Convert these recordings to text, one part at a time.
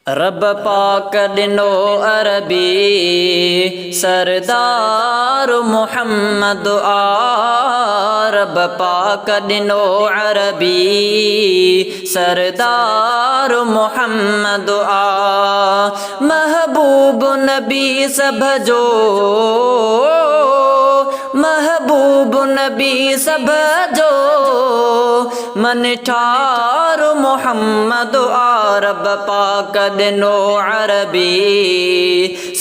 रब पाक ॾिनो अरबी सरदार मुहम्मद आ। रब पाक ॾिनो अरबी सरदार मुहम्मद आ। महबूब नबी सभ जो महबूब नबी सभ जो मन ठार मुहम्मद आ। रब पाक ॾिनो अरबी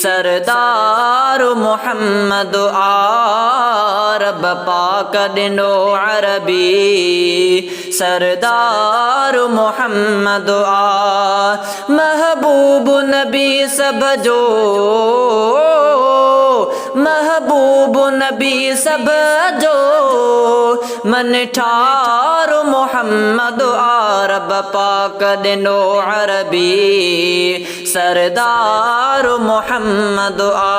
सरदार मुहम्मद आ। रब पाक ॾिनो अरबी सरदार मुहम्मद आ। महबूब नबी सभ जो महबूब नबी सभ जो मन ठार मुहम्मद आ। रब पाक ॾिनो अरबी सरदार मुहम्मद आ।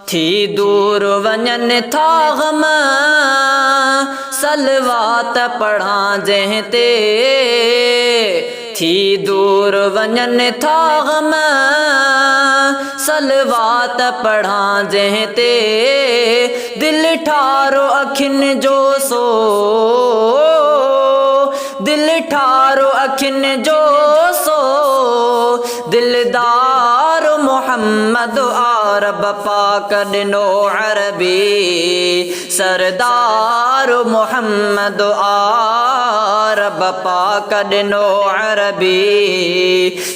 थी दूर वञनि था ग़म सलवात पढ़ां जंहिं ते थी दूर वञनि था ग़म सलवात पढ़ां जंहिं ते दिल ठारो अखियुनि जो सो दिल ठारो अखियुनि जो सो दिलदार मुहम्मद आ। रब पाक ॾिनो अरबी सरदार मुहम्मद आ। रब पाक ॾिनो अरबी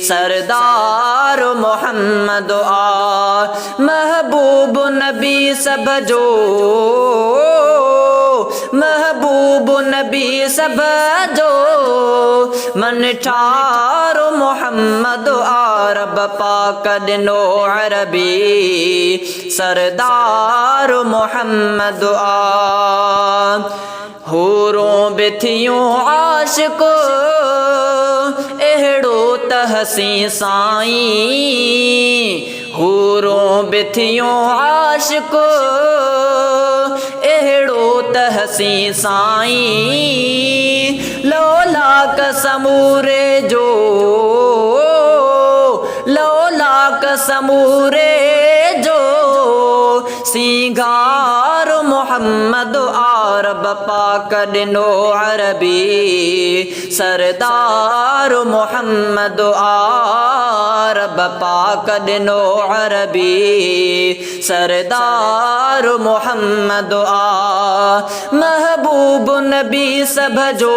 सरदार मुहम्मद आ। महबूब नबी सभ जो महबूब नबी सभ जो मन ठार मुहम्मद आ। रब पाक ॾिनो अरबी सरदार मुहम्मद आ। हूरों बि थियूं आशिक़ अहिड़ो त हसी साईं हूरों बि थियूं आशिक़ अहिड़ो त हसी साईं लौलाक समूरे जो लौलाक समूरे जो सिंगार मुहम्मद आ। रब पाक ॾिनो अरबी सरदार मुहम्मद आ। रब पाक ॾिनो अरबी सरदार मुहम्मद आ। महबूब नबी सभ जो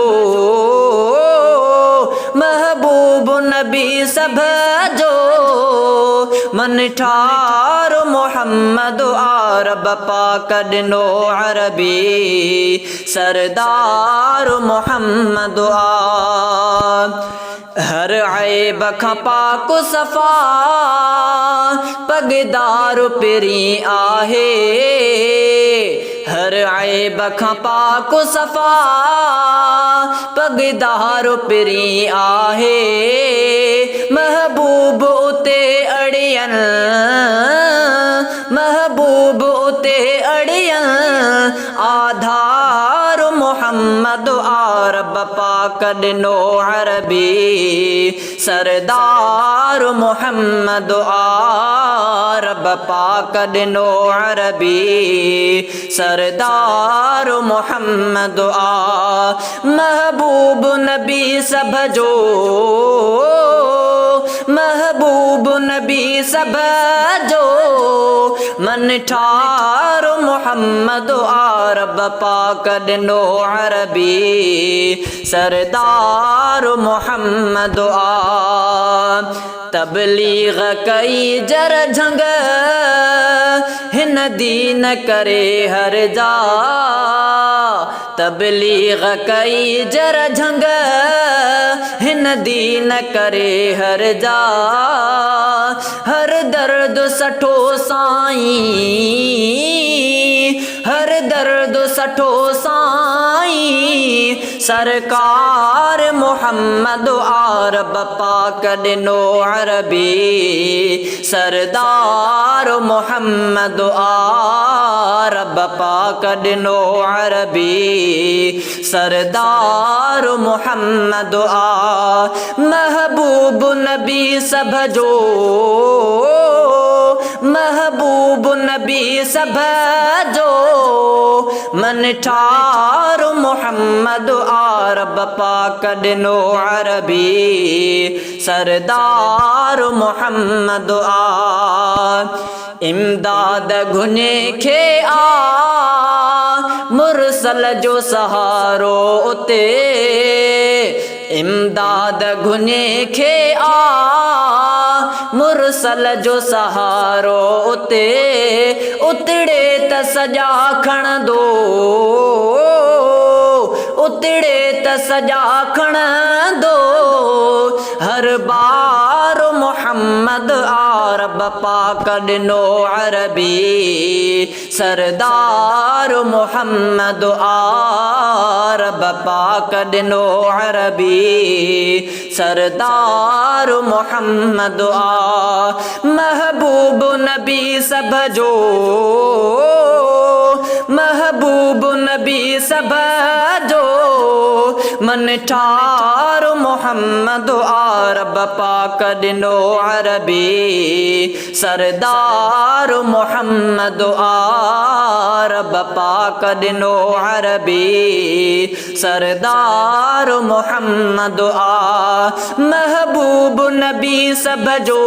महबूब नबी सभ जो मन ठार मुहम्मद आ। रब पाक ॾिनो अरबी सरदार मुहम्मद आ। हर ऐब खां पाक सफ़ा पगदार पिरी आहे हर ऐब खां पाक सफ़ा पगदार पिरी आहे महबूब उते अड़ियल महबूब उते अड़ियल आधार मुहम्मद आ। रब पाक ॾिनो अरबी सरदार मुहम्मद आ। रब पाक ॾिनो अरबी सरदार मुहम्मद आ। महबूब नबी सभ जो महबूब नबी सभ जो मन ठार मुहम्मद आ। रब पाक ॾिनो अरबी सरदार मुहम्मद आ। तबलीग कई जर झंग हिन दीन करे हर जा तबलीग कई जर झंग हिन दीन करे हर जा हर दर्द सठो साईं हर दर्द सठो साईं आई सरकार मुहम्मद आरब पाक ॾिनो अरबी सरदार मुहम्मद आरब पाक ॾिनो अरबी सरदार मुहम्मद महबूब नबी सभ जो महबूब नबी सभ जो मन ठार मुहम्मद आरब पाक ॾिनो अरबी सरदार मुहम्मद इमदाद घुने खे मुरसल जो सहारो उते इमदाद घुने खे मुरसल जो सहारो उते उतड़े त सजा खणंदो उतड़े त सजा खणंदो हर बार मुहम्मद आरब पाक ॾिनो अरबी सरदार मुहम्मद आरब पाक ॾिनो अरबी सरदार मुहम्मद महबूब नबी सभ जो महबूब नबी सभ जो मन ठार मुहम्मद आरब पाक ॾिनो अरबी सरदार मुहम्मद आरब पाक ॾिनो अरबी सरदार मुहम्मद महबूब नबी सभ जो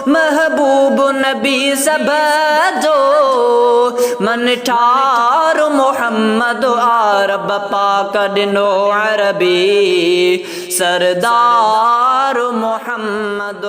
महबूब नबी सभ जो मन ठार मुहम्मद आरब पाक ॾिनो अरबी सरदार मुहम्मद